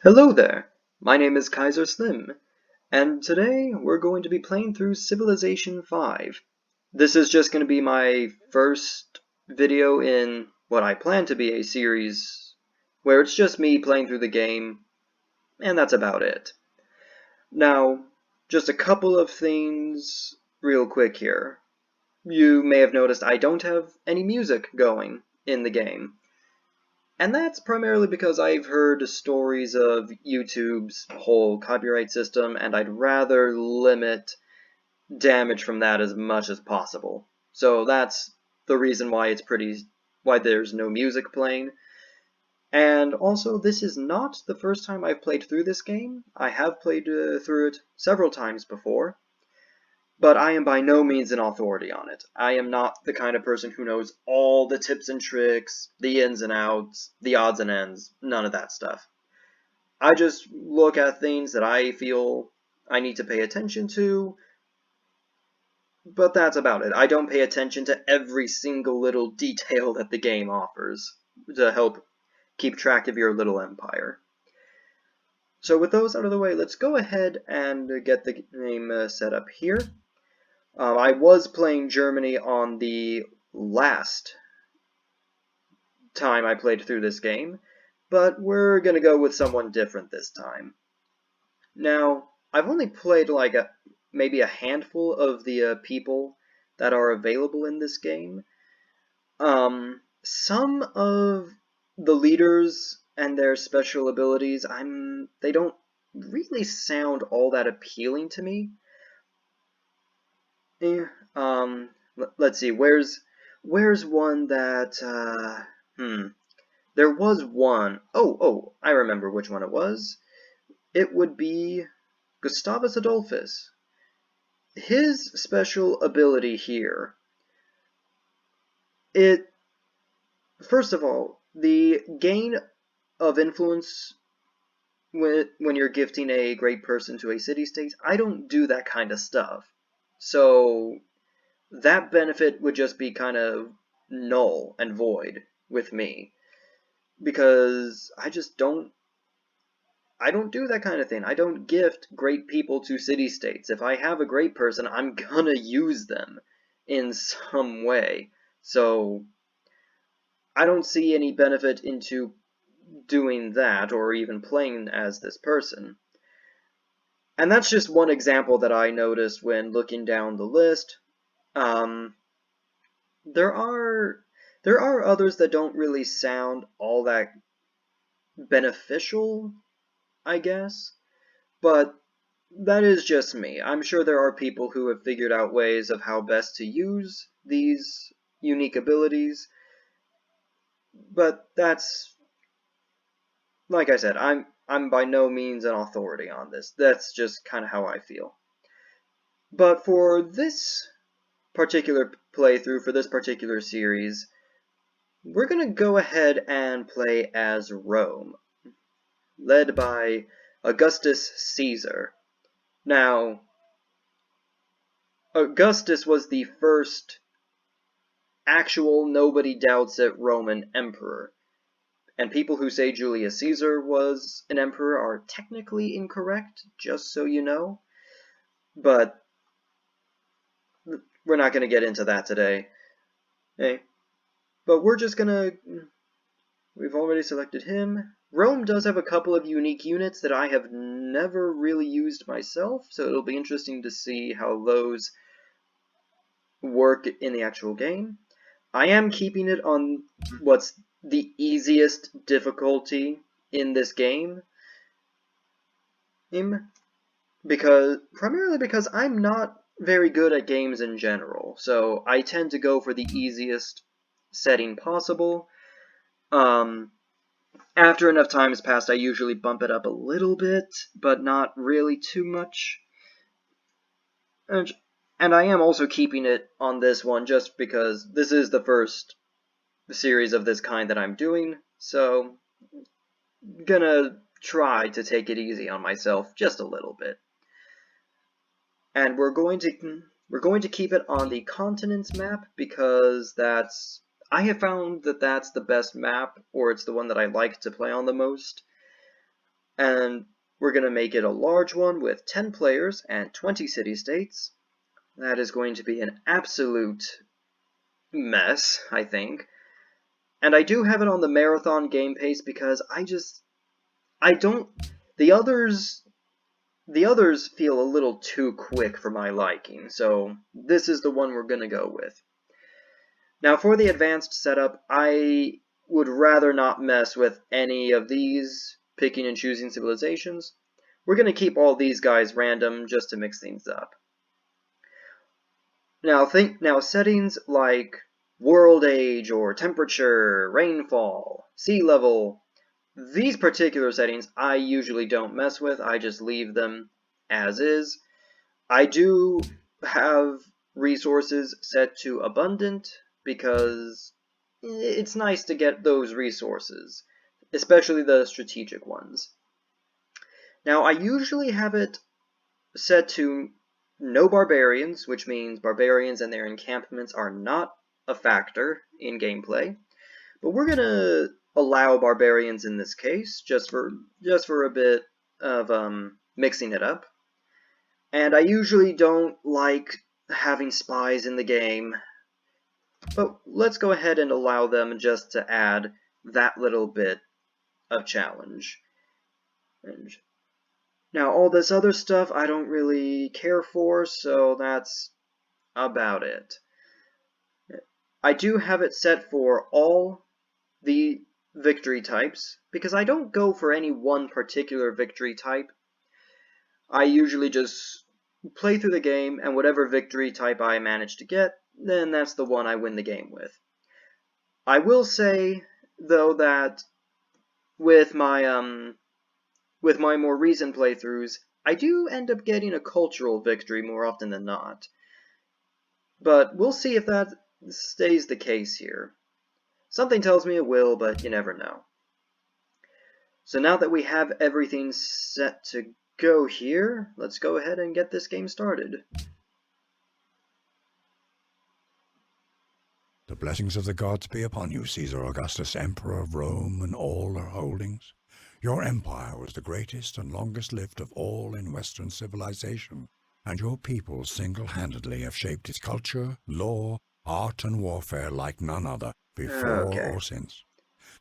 Hello there, my name is Kaiser Slim, and today we're going to be playing through Civilization V. This is just going to be my first video in what I plan to be a series where it's just me playing through the game, and that's about it. Now, just a couple of things real quick here. You may have noticed I don't have any music going in the game. And that's primarily because I've heard stories of YouTube's whole copyright system, and I'd rather limit damage from that as much as possible. So that's the reason why why there's no music playing. And also, this is not the first time I've played through this game. I have played through it several times before. But I am by no means an authority on it. I am not the kind of person who knows all the tips and tricks, the ins and outs, the odds and ends, none of that stuff. I just look at things that I feel I need to pay attention to, but that's about it. I don't pay attention to every single little detail that the game offers to help keep track of your little empire. So with those out of the way, let's go ahead and get the game set up here. I was playing Germany on the last time I played through this game, but we're gonna go with someone different this time. Now, I've only played like maybe a handful of the people that are available in this game. Some of the leaders and their special abilities, they don't really sound all that appealing to me. Let's see, where's one that, there was one. Oh, I remember which one it was. It would be Gustavus Adolphus. His special ability here, first of all, the gain of influence when you're gifting a great person to a city-state, I don't do that kind of stuff. So that benefit would just be kind of null and void with me, because I don't do that kind of thing. I don't gift great people to city-states. If I have a great person, I'm gonna use them in some way. So I don't see any benefit into doing that or even playing as this person. And that's just one example that I noticed when looking down the list. There are others that don't really sound all that beneficial, I guess, but that is just me. I'm sure there are people who have figured out ways of how best to use these unique abilities, but that's, like I said, I'm by no means an authority on this. That's just kind of how I feel. But for this particular playthrough, for this particular series, we're going to go ahead and play as Rome, led by Augustus Caesar. Now, Augustus was the first actual nobody doubts it Roman emperor, and people who say Julius Caesar was an emperor are technically incorrect, just so you know, but we're not going to get into that today. Hey, but we're just gonna, we've already selected him. Rome does have a couple of unique units that I have never really used myself, so it'll be interesting to see how those work in the actual game. I am keeping it on what's the easiest difficulty in this game, primarily because I'm not very good at games in general, so I tend to go for the easiest setting possible. After enough time has passed, I usually bump it up a little bit, but not really too much. And I am also keeping it on this one just because this is the first series of this kind that I'm doing, so I'm gonna try to take it easy on myself just a little bit. And we're going to keep it on the continents map because I have found that that's the best map, or it's the one that I like to play on the most. And we're going to make it a large one with 10 players and 20 city-states. That is going to be an absolute mess, I think. And I do have it on the marathon game pace because the others feel a little too quick for my liking, so this is the one we're going to go with. Now for the advanced setup, I would rather not mess with any of these picking and choosing civilizations. We're going to keep all these guys random just to mix things up. Now settings like world age or temperature, rainfall, sea level, these particular settings I usually don't mess with, I just leave them as is. I do have resources set to abundant because it's nice to get those resources, especially the strategic ones. Now I usually have it set to no barbarians, which means barbarians and their encampments are not a factor in gameplay. But we're gonna allow barbarians in this case, just for a bit of mixing it up. And I usually don't like having spies in the game, but let's go ahead and allow them just to add that little bit of challenge. Now all this other stuff I don't really care for, so that's about it. I do have it set for all the victory types, because I don't go for any one particular victory type. I usually just play through the game, and whatever victory type I manage to get, then that's the one I win the game with. I will say, though, that with my more recent playthroughs, I do end up getting a cultural victory more often than not. But we'll see if that stays the case here. Something tells me it will, but you never know. So now that we have everything set to go here, let's go ahead and get this game started. The blessings of the gods be upon you, Caesar Augustus, Emperor of Rome and all her holdings. Your empire was the greatest and longest lived of all in Western civilization, and your people single-handedly have shaped its culture, law, art, and warfare like none other, before or since.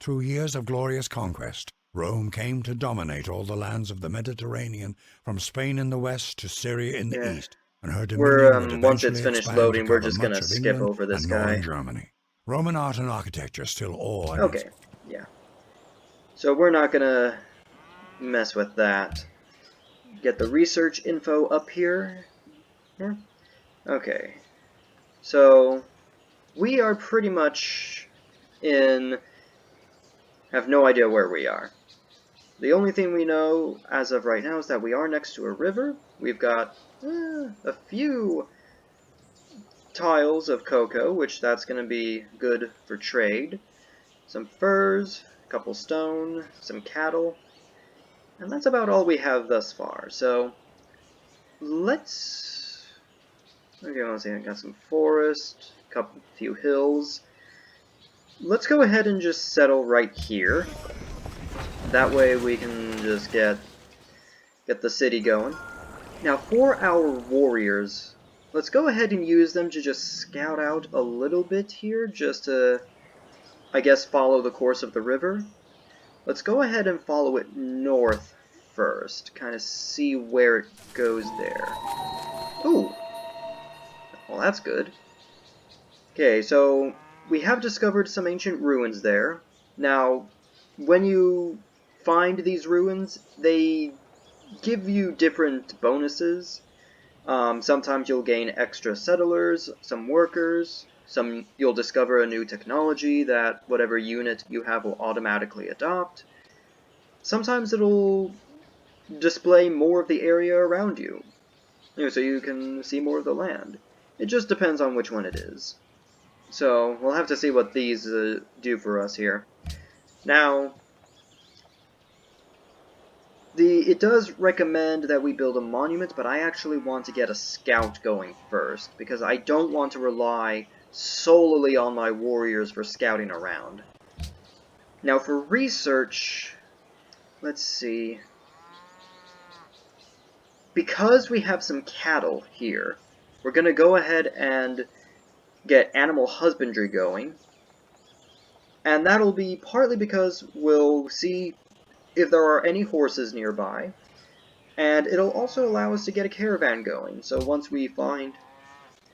Through years of glorious conquest, Rome came to dominate all the lands of the Mediterranean, from Spain in the west to Syria in the east, and her dominion would Once eventually it's finished expand loading, to we're cover just much gonna of skip England over this and guy. northern Germany. Roman art and architecture still awe and Okay, yeah. So we're not gonna mess with that. Get the research info up here. Okay. So we are pretty much have no idea where we are. The only thing we know as of right now is that we are next to a river. We've got a few tiles of cocoa, which that's going to be good for trade. Some furs, a couple stone, some cattle, and that's about all we have thus far. So let's... Okay, let's see, I got some forest, a few hills. Let's go ahead and just settle right here. That way we can just get the city going. Now for our warriors, let's go ahead and use them to just scout out a little bit here, just to, I guess, follow the course of the river. Let's go ahead and follow it north first, kind of see where it goes there. Ooh! Well, that's good. Okay, so we have discovered some ancient ruins there. Now, when you find these ruins, they give you different bonuses. Sometimes you'll gain extra settlers, some workers, you'll discover a new technology that whatever unit you have will automatically adopt. Sometimes it'll display more of the area around you, so you can see more of the land. It just depends on which one it is. So we'll have to see what these do for us here. Now, it does recommend that we build a monument, but I actually want to get a scout going first, because I don't want to rely solely on my warriors for scouting around. Now for research, let's see. because we have some cattle here, we're going to go ahead and get animal husbandry going. And that'll be partly because we'll see if there are any horses nearby. And it'll also allow us to get a caravan going. So once we find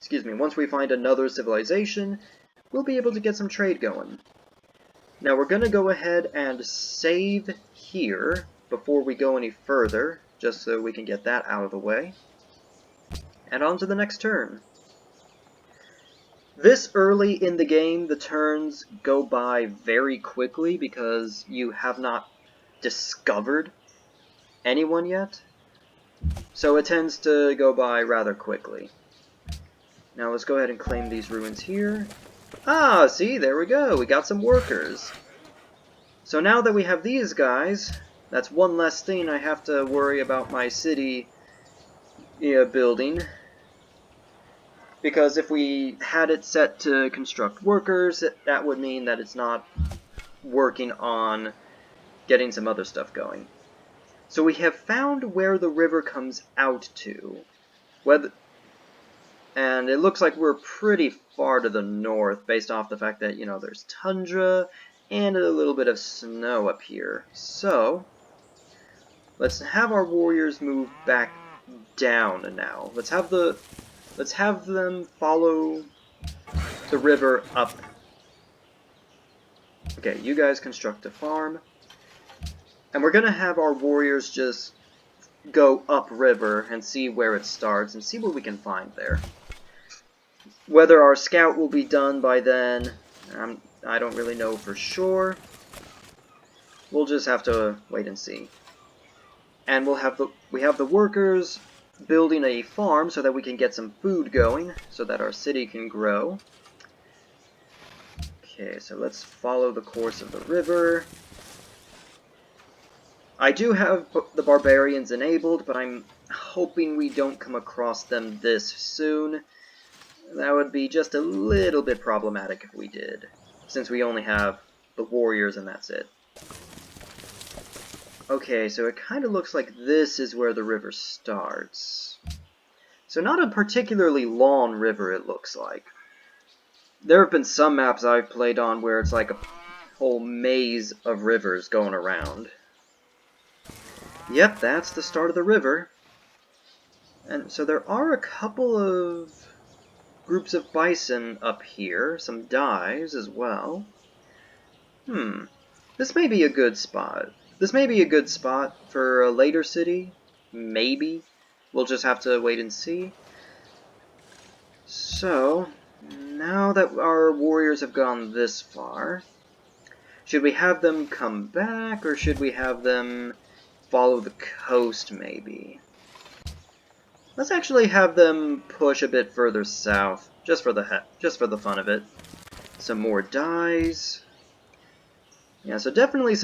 another civilization, we'll be able to get some trade going. Now we're going to go ahead and save here before we go any further, just so we can get that out of the way. And on to the next turn. This early in the game, the turns go by very quickly because you have not discovered anyone yet. So it tends to go by rather quickly. Now let's go ahead and claim these ruins here. Ah, see, there we go. We got some workers. So now that we have these guys, that's one less thing I have to worry about my city building. Because if we had it set to construct workers, that would mean that it's not working on getting some other stuff going. So we have found where the river comes out to. And it looks like we're pretty far to the north, based off the fact that, there's tundra and a little bit of snow up here. So, let's have our warriors move back down now. Let's have them follow the river up. Okay, you guys construct a farm. And we're going to have our warriors just go upriver and see where it starts and see what we can find there. Whether our scout will be done by then, I don't really know for sure. We'll just have to wait and see. And we have the workers building a farm so that we can get some food going, so that our city can grow. Okay, so let's follow the course of the river. I do have the barbarians enabled, but I'm hoping we don't come across them this soon. That would be just a little bit problematic if we did, since we only have the warriors and that's it. Okay, so it kind of looks like this is where the river starts. So not a particularly long river, it looks like. There have been some maps I've played on where it's like a whole maze of rivers going around. Yep, that's the start of the river. And so there are a couple of groups of bison up here, some dives as well. This may be a good spot. This may be a good spot for a later city. Maybe. We'll just have to wait and see. So, now that our warriors have gone this far, should we have them come back, or should we have them follow the coast, maybe? Let's actually have them push a bit further south, just for the fun of it. Some more dyes. Yeah, so definitely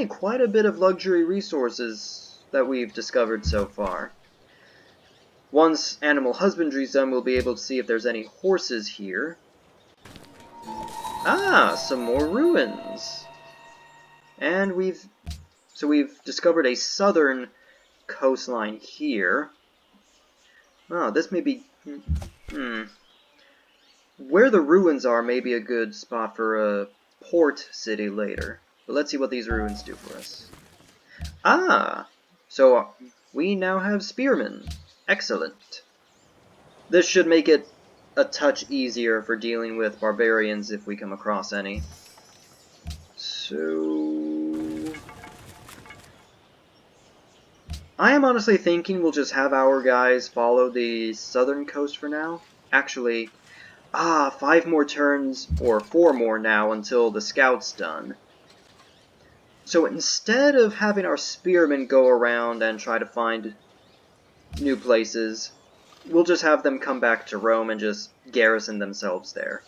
quite a bit of luxury resources that we've discovered so far. Once animal husbandry's done, we'll be able to see if there's any horses here. Ah, some more ruins. And we've discovered a southern coastline here. Oh, this may be... Where the ruins are may be a good spot for a port city later. But let's see what these ruins do for us. Ah! So we now have spearmen. Excellent. This should make it a touch easier for dealing with barbarians if we come across any. So... I am honestly thinking we'll just have our guys follow the southern coast for now. Actually, 5 more turns, or 4 more now, until the scout's done. So instead of having our spearmen go around and try to find new places, we'll just have them come back to Rome and just garrison themselves there.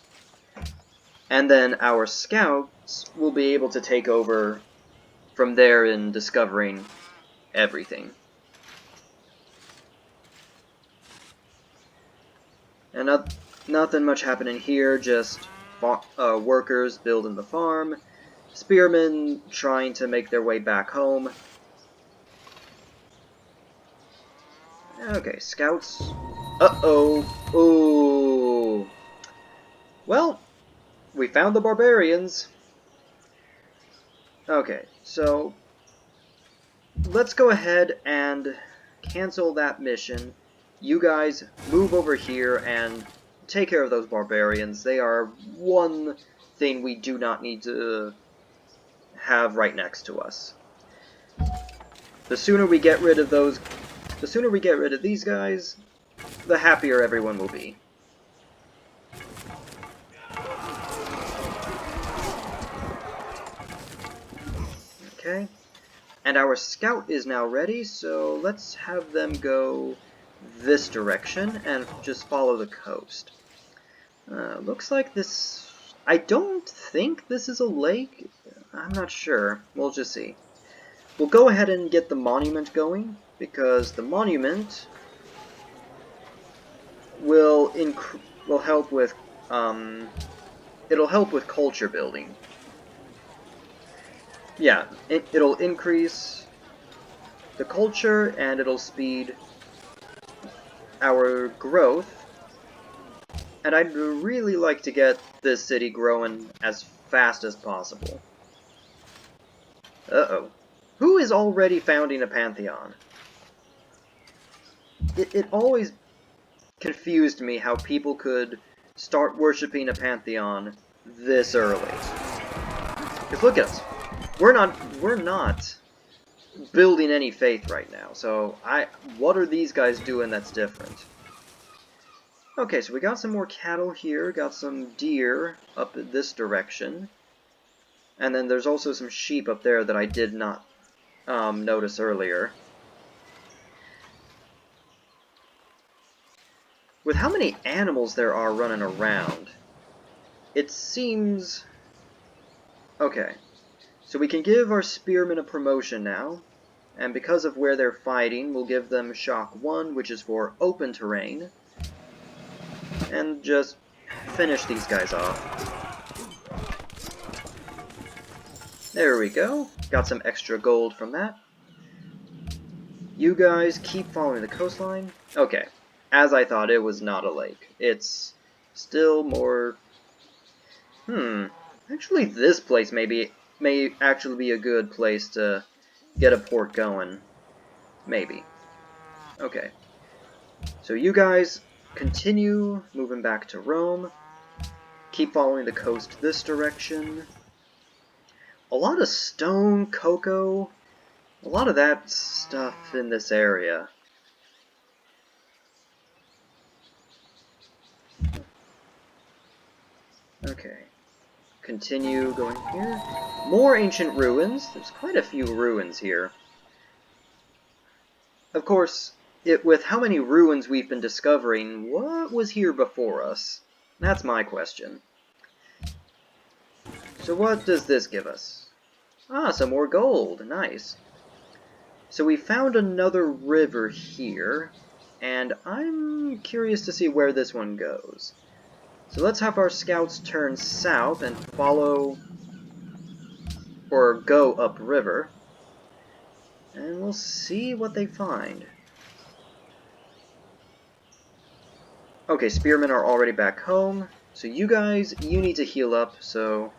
And then our scouts will be able to take over from there in discovering everything. And nothing much happening here, just workers building the farm, spearmen trying to make their way back home. Okay, scouts. Uh-oh. Ooh. Well, we found the barbarians. Okay, so let's go ahead and cancel that mission. You guys move over here and take care of those barbarians. They are one thing we do not need to have right next to us. The sooner we get rid of these guys, the happier everyone will be. Okay. And our scout is now ready, so let's have them go this direction and just follow the coast. Looks like this... I don't think this is a lake. I'm not sure. We'll just see. We'll go ahead and get the monument going, because the monument will help with it'll help with culture building. Yeah, it'll increase the culture and it'll speed our growth. And I'd really like to get this city growing as fast as possible. Uh-oh. Who is already founding a pantheon? It always confused me how people could start worshipping a pantheon this early. Because look at us. We're not building any faith right now. So what are these guys doing that's different? Okay, so we got some more cattle here, got some deer up this direction. And then there's also some sheep up there that I did not notice earlier. With how many animals there are running around, it seems... Okay, so we can give our spearmen a promotion now, and because of where they're fighting, we'll give them Shock 1, which is for open terrain, and just finish these guys off. There we go, got some extra gold from that. You guys keep following the coastline. Okay, as I thought, it was not a lake. It's still more... Actually, this place may actually be a good place to get a port going. Maybe. Okay. So you guys continue moving back to Rome. Keep following the coast this direction. A lot of stone, cocoa, a lot of that stuff in this area. Okay. Continue going here. More ancient ruins. There's quite a few ruins here. Of course, with how many ruins we've been discovering, what was here before us? That's my question. So what does this give us? Ah, some more gold. Nice. So we found another river here, and I'm curious to see where this one goes. So let's have our scouts turn south and follow, or go upriver, and we'll see what they find. Okay, spearmen are already back home, so you guys, you need to heal up, so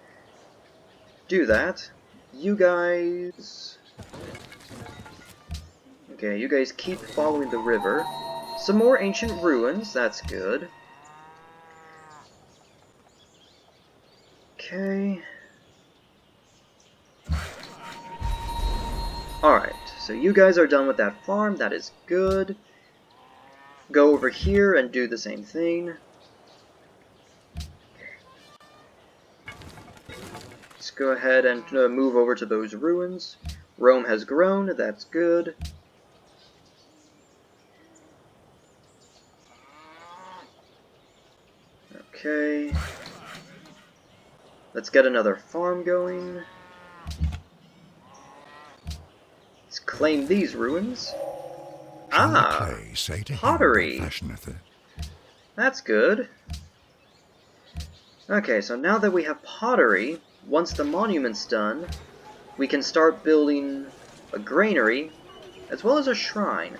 do that. You guys... Okay, you guys keep following the river. Some more ancient ruins, that's good. Okay. Alright, so you guys are done with that farm, that is good. Go over here and do the same thing. Let's go ahead and move over to those ruins. Rome has grown, that's good. Okay. Let's get another farm going. Let's claim these ruins. Ah! Pottery! That's good. Okay, so now that we have pottery, once the monument's done, we can start building a granary, as well as a shrine.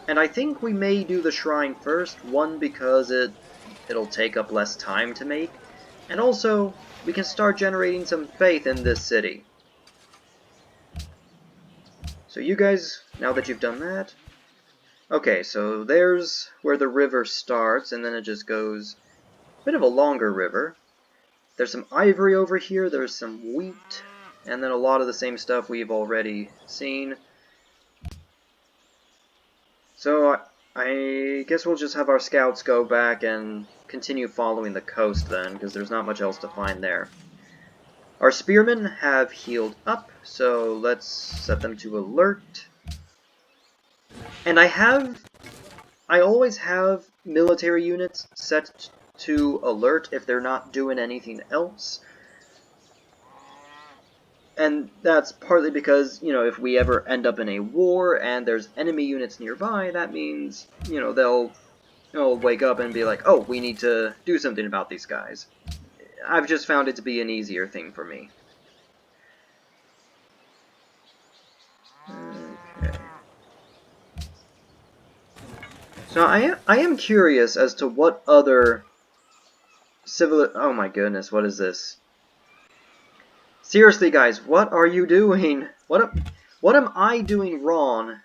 And I think we may do the shrine first, one because it'll take up less time to make, and also we can start generating some faith in this city. So you guys, now that you've done that, okay, so there's where the river starts, and then it just goes a bit of a longer river. There's some ivory over here, there's some wheat, and then a lot of the same stuff we've already seen. So I guess we'll just have our scouts go back and continue following the coast then, because there's not much else to find there. Our spearmen have healed up, so let's set them to alert. And I always have military units set to alert if they're not doing anything else. And that's partly because, you know, if we ever end up in a war and there's enemy units nearby, that means, you know, they'll wake up and be like, oh, we need to do something about these guys. I've just found it to be an easier thing for me. Okay. So I am curious as to what other oh my goodness, what is this? Seriously, guys, what are you doing? What am I doing wrong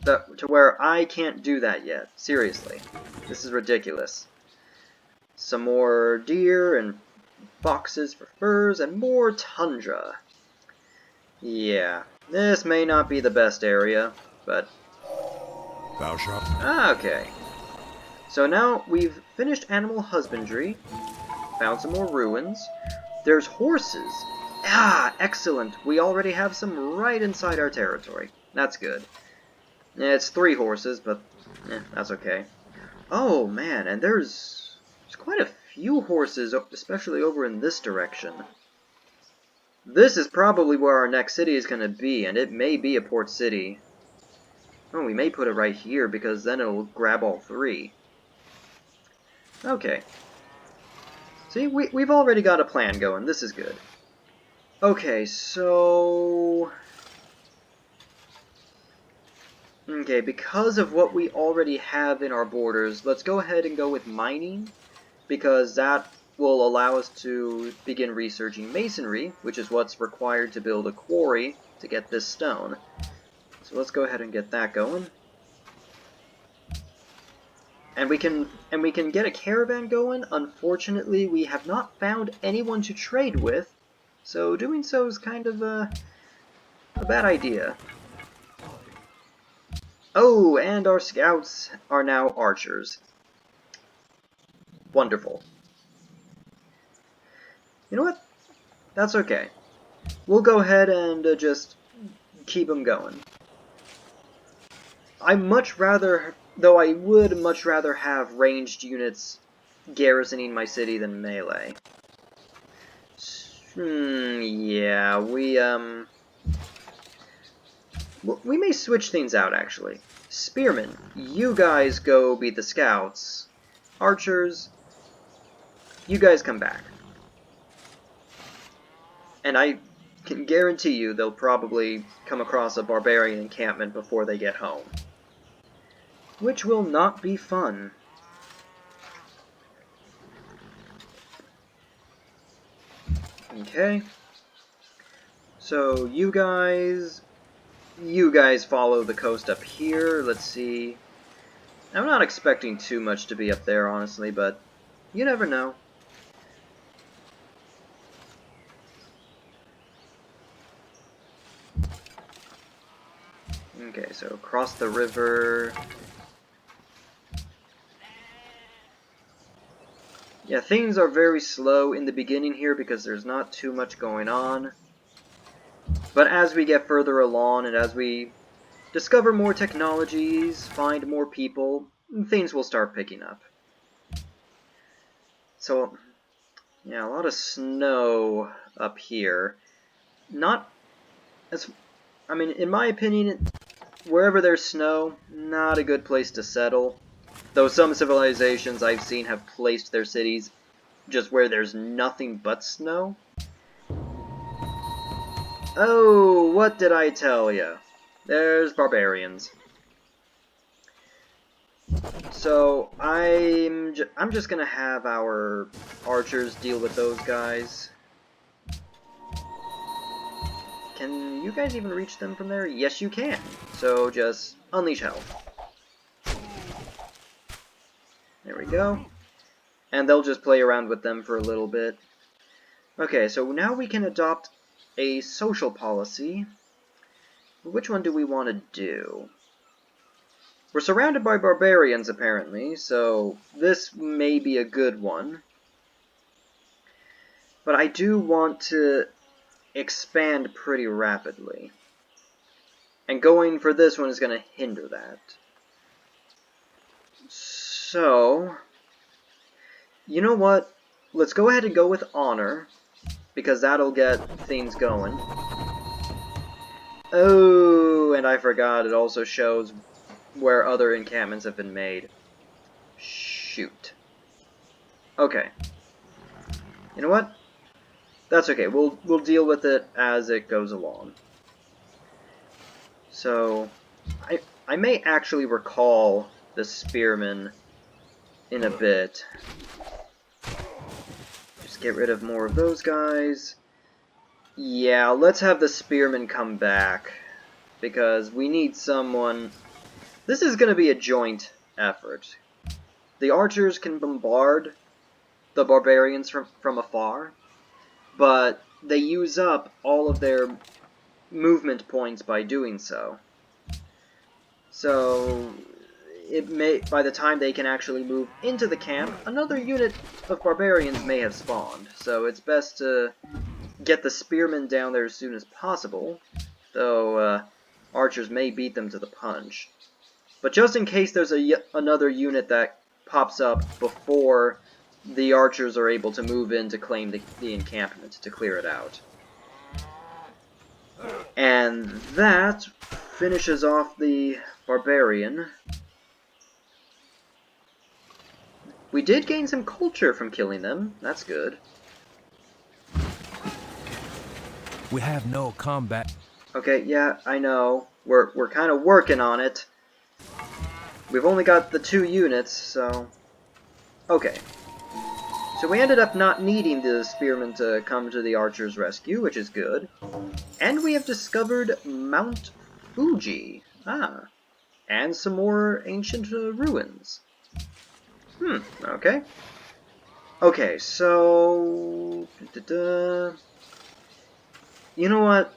to where I can't do that yet? Seriously, this is ridiculous. Some more deer and foxes for furs and more tundra. Yeah, this may not be the best area, but Thou shalt. okay. So now we've finished animal husbandry, found some more ruins. There's horses. Ah, excellent. We already have some right inside our territory. That's good. It's 3 horses, but that's okay. Oh man, and there's quite a few horses, especially over in this direction. This is probably where our next city is going to be, and it may be a port city. Oh, we may put it right here, because then it'll grab all 3. Okay. See, we've already got a plan going. This is good. Okay, so... Okay, because of what we already have in our borders, let's go ahead and go with mining, because that will allow us to begin researching masonry, which is what's required to build a quarry to get this stone. So let's go ahead and get that going. And we can get a caravan going. Unfortunately, we have not found anyone to trade with, so doing so is kind of a bad idea. Oh, and our scouts are now archers. Wonderful. You know what? That's okay. We'll go ahead and just keep them going. I would much rather have ranged units garrisoning my city than melee. Yeah, we may switch things out, actually. Spearmen, you guys go be the scouts. Archers, you guys come back. And I can guarantee you they'll probably come across a barbarian encampment before they get home. Which will not be fun. Okay. So you guys follow the coast up here. Let's see. I'm not expecting too much to be up there, honestly, but you never know. Okay, so cross the river. Yeah, things are very slow in the beginning here because there's not too much going on. But as we get further along and as we discover more technologies, find more people, things will start picking up. So, yeah, a lot of snow up here. Not as... I mean, in my opinion, wherever there's snow, not a good place to settle. Though some civilizations I've seen have placed their cities just where there's nothing but snow. Oh, what did I tell ya? There's barbarians. So I'm just gonna have our archers deal with those guys. Can you guys even reach them from there? Yes, you can. So just unleash health. There we go. And they'll just play around with them for a little bit. Okay, so now we can adopt a social policy. Which one do we want to do? We're surrounded by barbarians, apparently, so this may be a good one. But I do want to expand pretty rapidly. And going for this one is going to hinder that. So, you know what? Let's go ahead and go with honor, because that'll get things going. Oh, and I forgot, it also shows where other encampments have been made. Shoot. Okay. You know what? That's okay. We'll deal with it as it goes along. So, I may actually recall the spearmen in a bit. Just get rid of more of those guys. Yeah, let's have the spearmen come back, because we need someone. This is going to be a joint effort. The archers can bombard the barbarians from afar, but they use up all of their movement points by doing so. So it may, by the time they can actually move into the camp, another unit of barbarians may have spawned. So it's best to get the spearmen down there as soon as possible, though archers may beat them to the punch. But just in case there's another unit that pops up before the archers are able to move in to claim the encampment, to clear it out. And that finishes off the barbarian. We did gain some culture from killing them. That's good. We have no combat. Okay, yeah, I know. We're kind of working on it. We've only got the 2 units, so... Okay. So we ended up not needing the spearmen to come to the archer's rescue, which is good. And we have discovered Mount Fuji. Ah. And some more ancient ruins. Okay. Okay, so... You know what?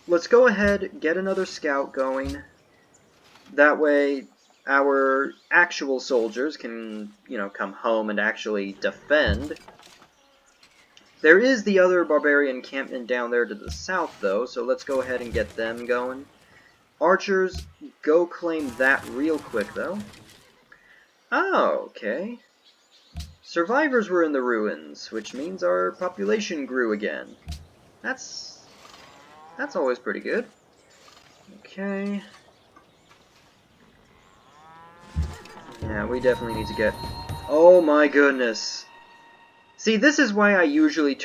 Let's go ahead, get another scout going. That way, our actual soldiers can, come home and actually defend. There is the other barbarian encampment down there to the south, though, so let's go ahead and get them going. Archers, go claim that real quick, though. Oh, okay. Survivors were in the ruins, which means our population grew again. That's always pretty good. Okay. Yeah, we definitely need to get... Oh my goodness! See, this is why I usually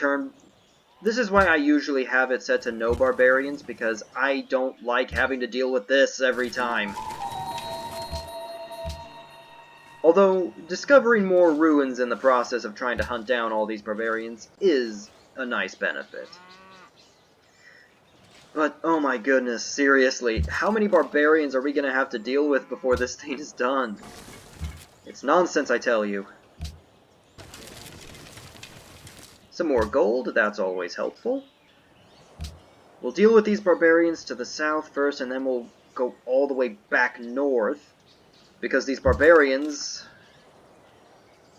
have it set to no barbarians, because I don't like having to deal with this every time. Although, discovering more ruins in the process of trying to hunt down all these barbarians is a nice benefit. But, oh my goodness, seriously, how many barbarians are we gonna have to deal with before this thing is done? It's nonsense, I tell you. Some more gold, that's always helpful. We'll deal with these barbarians to the south first, and then we'll go all the way back north. Because these barbarians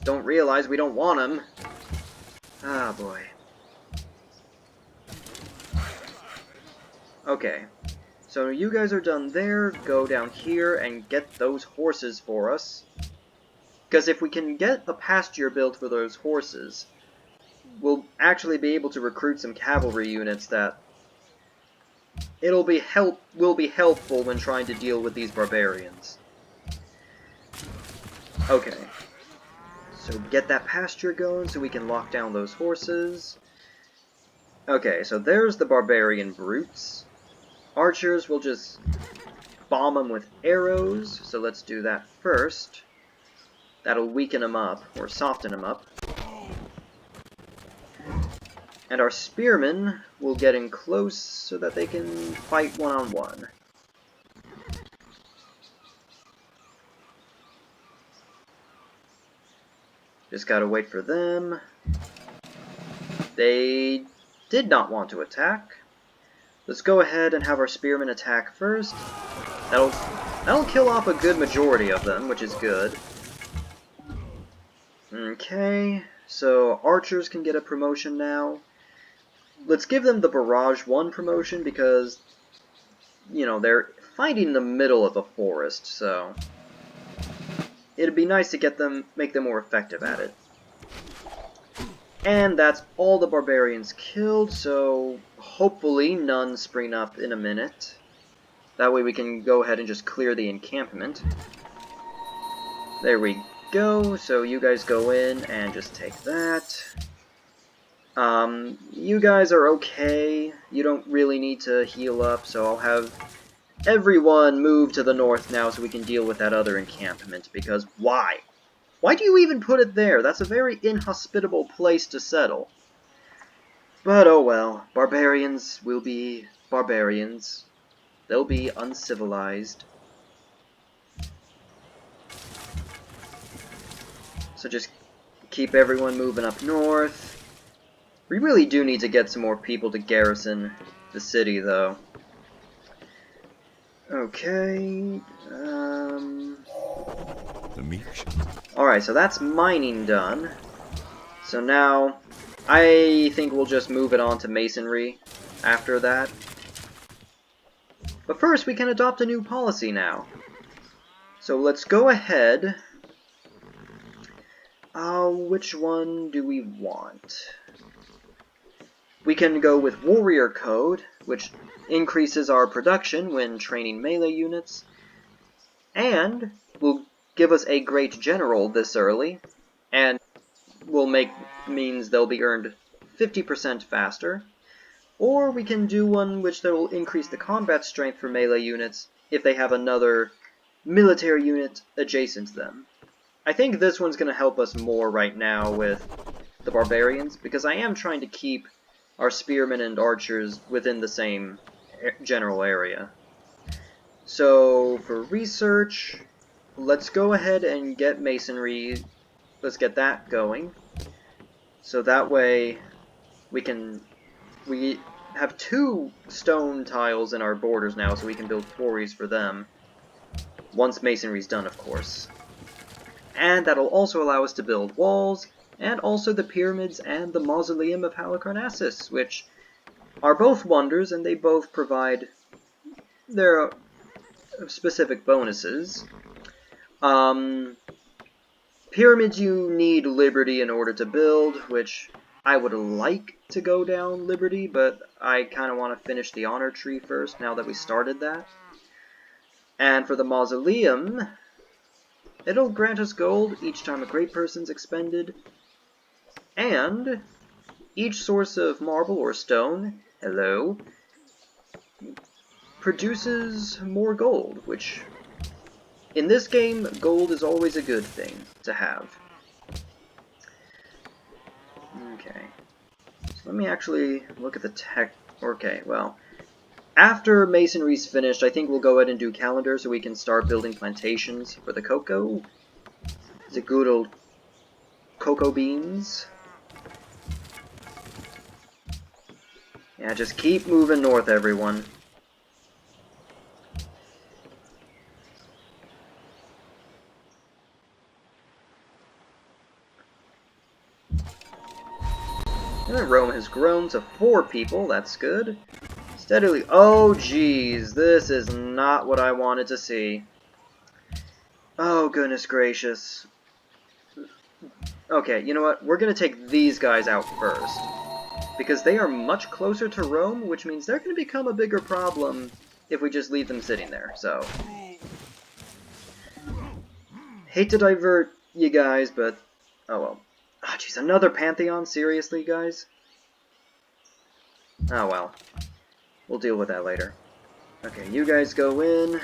don't realize we don't want them. Ah, boy. Okay. So you guys are done there. Go down here and get those horses for us. Because if we can get a pasture built for those horses, we'll actually be able to recruit some cavalry units that will be helpful when trying to deal with these barbarians. Okay. So get that pasture going so we can lock down those horses. Okay, so there's the barbarian brutes. Archers will just bomb them with arrows, so let's do that first. That'll weaken them up, or soften them up. And our spearmen will get in close so that they can fight one-on-one. Just gotta wait for them. They did not want to attack. Let's go ahead and have our spearmen attack first. That'll kill off a good majority of them, which is good. Okay, so archers can get a promotion now. Let's give them the Barrage 1 promotion because, you know, they're fighting in the middle of a forest, so it'd be nice to make them more effective at it. And that's all the barbarians killed, so hopefully none spring up in a minute. That way we can go ahead and just clear the encampment. There we go, so you guys go in and just take that. You guys are okay. You don't really need to heal up, so I'll have everyone move to the north now so we can deal with that other encampment, because why? Why do you even put it there? That's a very inhospitable place to settle. But oh well, barbarians will be barbarians. They'll be uncivilized. So just keep everyone moving up north. We really do need to get some more people to garrison the city, though. Okay, Alright, so that's mining done. So now, I think we'll just move it on to masonry after that. But first, we can adopt a new policy now. So let's go ahead. Which one do we want? We can go with Warrior Code, which increases our production when training melee units, and will give us a Great General this early, and means they'll be earned 50% faster. Or we can do one which will increase the combat strength for melee units if they have another military unit adjacent to them. I think this one's going to help us more right now with the barbarians, because I am trying to keep our spearmen and archers within the same general area. So for research, let's go ahead and get masonry. Let's get that going. So that way we have 2 stone tiles in our borders now, so we can build quarries for them. Once masonry's done, of course. And that'll also allow us to build walls, and also the pyramids and the mausoleum of Halicarnassus, which are both wonders, and they both provide their specific bonuses. Pyramids you need Liberty in order to build, which I would like to go down Liberty, but I kind of want to finish the honor tree first, now that we started that. And for the mausoleum, it'll grant us gold each time a great person's expended, and each source of marble or stone, produces more gold, which, in this game, gold is always a good thing to have. Okay, so let me actually look at the tech. Okay, well, after masonry's finished, I think we'll go ahead and do calendar so we can start building plantations for the cocoa. The good old cocoa beans. Yeah, just keep moving north, everyone. And Rome has grown to 4 people, that's good. Steadily. Oh, geez, this is not what I wanted to see. Oh, goodness gracious. Okay, you know what? We're gonna take these guys out first, because they are much closer to Rome, which means they're gonna become a bigger problem if we just leave them sitting there, so. Hate to divert you guys, but oh well. Ah, jeez, another Pantheon? Seriously, guys? Oh well. We'll deal with that later. Okay, you guys go in.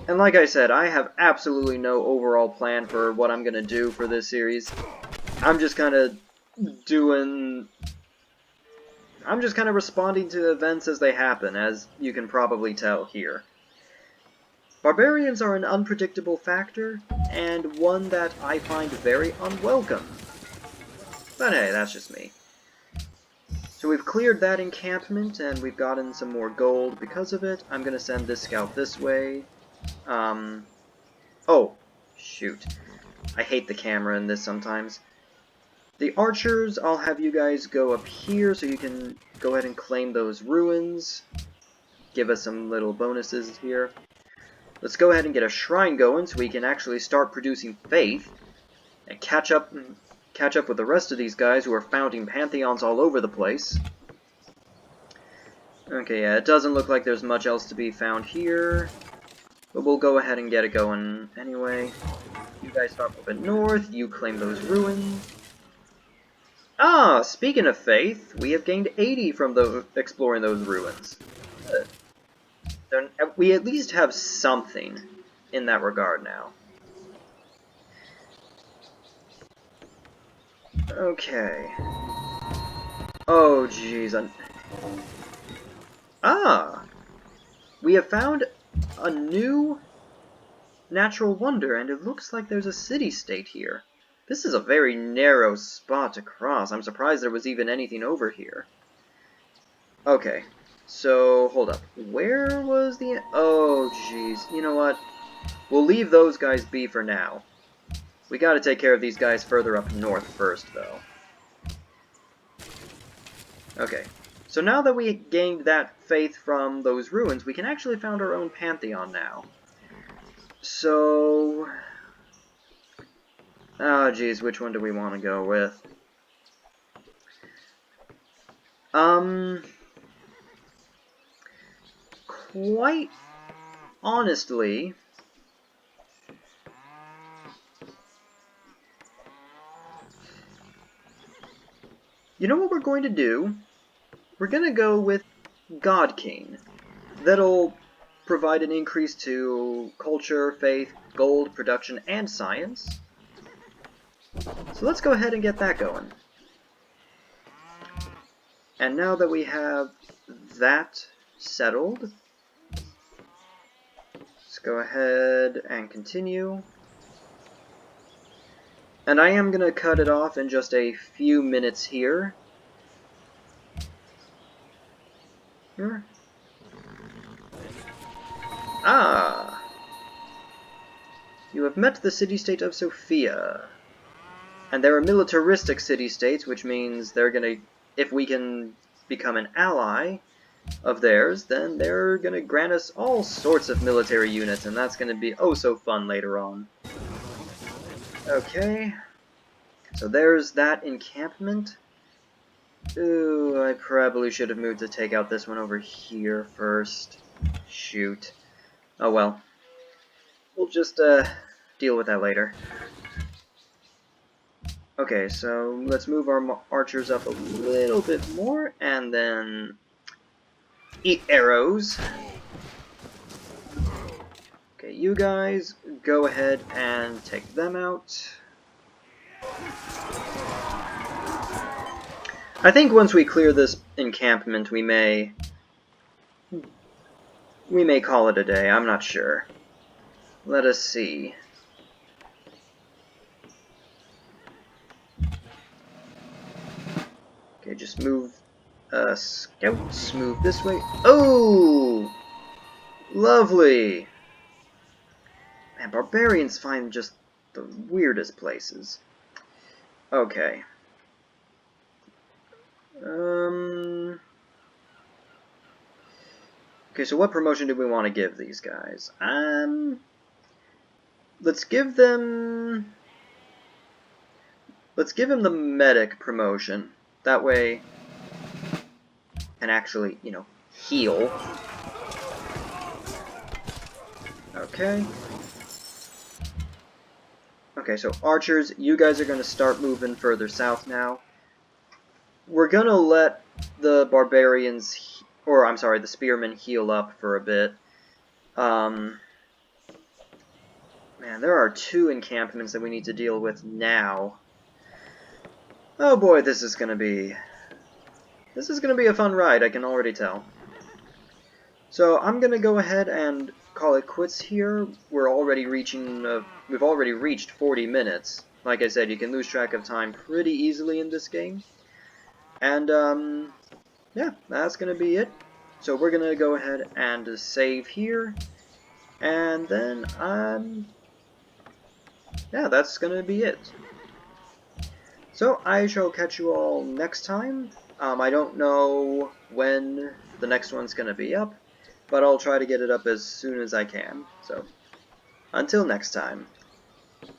And like I said, I have absolutely no overall plan for what I'm gonna do for this series. I'm just kind of responding to events as they happen, as you can probably tell here. Barbarians are an unpredictable factor, and one that I find very unwelcome. But hey, that's just me. So we've cleared that encampment, and we've gotten some more gold because of it. I'm gonna send this scout this way. Oh, shoot. I hate the camera in this sometimes. The archers, I'll have you guys go up here so you can go ahead and claim those ruins. Give us some little bonuses here. Let's go ahead and get a shrine going so we can actually start producing faith and catch up with the rest of these guys who are founding pantheons all over the place. Okay, yeah, it doesn't look like there's much else to be found here, but we'll go ahead and get it going anyway. You guys start moving north, you claim those ruins. Ah, speaking of faith, we have gained 80 from exploring those ruins. We at least have something in that regard now. Okay. Oh, jeez. Ah! We have found a new natural wonder, and it looks like there's a city-state here. This is a very narrow spot to cross. I'm surprised there was even anything over here. Okay. So, hold up. Where was the... Oh, jeez. You know what? We'll leave those guys be for now. We gotta take care of these guys further up north first, though. Okay. So now that we gained that faith from those ruins, we can actually found our own pantheon now. So... Oh, geez, which one do we want to go with? Quite honestly, you know what we're going to do? We're going to go with God King. That'll provide an increase to culture, faith, gold, production, and science. So let's go ahead and get that going. And now that we have that settled, let's go ahead and continue. And I am going to cut it off in just a few minutes here. Ah! You have met the city-state of Sophia. And they're a militaristic city-state, which means they're gonna... If we can become an ally of theirs, then they're gonna grant us all sorts of military units, and that's gonna be oh so fun later on. Okay. So there's that encampment. Ooh, I probably should have moved to take out this one over here first. Shoot. Oh well. We'll just, deal with that later. Okay, so let's move our archers up a little bit more, and then eat arrows. Okay, you guys go ahead and take them out. I think once we clear this encampment, we may call it a day. I'm not sure. Let us see. Okay, just move scouts, move this way. Oh! Lovely! Man, barbarians find just the weirdest places. Okay. Okay, so what promotion do we want to give these guys? Let's give them the medic promotion. That way, can actually, you know, heal. Okay. Okay, so archers, you guys are going to start moving further south now. We're going to let the barbarians, or I'm sorry, the spearmen heal up for a bit. Okay, Man, there are 2 encampments that we need to deal with now. Oh boy, this is gonna be a fun ride, I can already tell. So I'm gonna go ahead and call it quits here. We've already reached 40 minutes. Like I said, you can lose track of time pretty easily in this game. And yeah, that's gonna be it. So we're gonna go ahead and save here, and then yeah, that's gonna be it. So I shall catch you all next time. I don't know when the next one's gonna be up, but I'll try to get it up as soon as I can. So until next time.